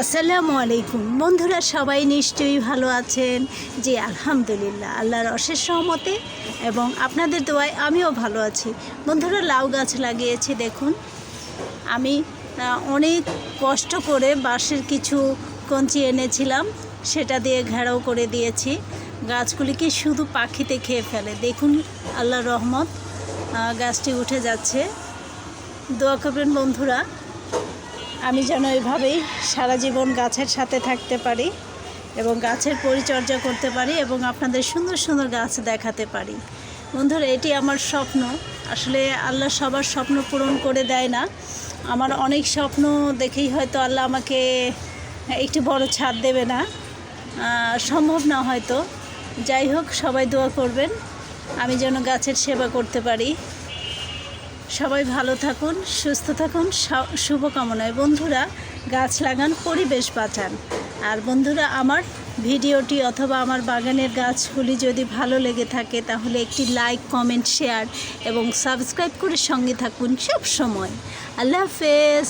আসসালামু আলাইকুম বন্ধুরা, সবাই নিশ্চয়ই ভালো আছেন। জি আলহামদুলিল্লাহ, আল্লাহর অশেষ রহমতে এবং আপনাদের দোয়ায় আমিও ভালো আছি। বন্ধুরা, লাউ গাছ লাগিয়েছি। দেখুন, আমি অনেক কষ্ট করে বাঁশের কিছু কঞ্চি এনেছিলাম, সেটা দিয়ে ঘেরাও করে দিয়েছি। গাছগুলিকে শুধু পাখিতে খেয়ে ফেলে। দেখুন, আল্লাহর রহমত, গাছটি উঠে যাচ্ছে। দোয়া করবেন বন্ধুরা, আমি যেন এভাবেই সারা জীবন গাছের সাথে থাকতে পারি এবং গাছের পরিচর্যা করতে পারি এবং আপনাদের সুন্দর সুন্দর গাছ দেখাতে পারি। বন্ধুরা, এটি আমার স্বপ্ন। আসলে আল্লাহ সবার স্বপ্ন পূরণ করে দেয় না। আমার অনেক স্বপ্ন দেখেই হয়তো আল্লাহ আমাকে একটি বড় ছাদ দেবে না, সম্ভব না হয়তো। যাই হোক, সবাই দোয়া করবেন আমি যেন গাছের সেবা করতে পারি। সবাই ভালো থাকুন, সুস্থ থাকুন, শুভকামনায়। বন্ধুরা, গাছ লাগান, পরিবেশ বাঁচান। আর বন্ধুরা, আমার ভিডিওটি অথবা আমার বাগানের গাছগুলি যদি ভালো লেগে থাকে তাহলে একটি লাইক, কমেন্ট, শেয়ার এবং সাবস্ক্রাইব করে সঙ্গে থাকুন সব সময়। আল্লাহ হাফেজ।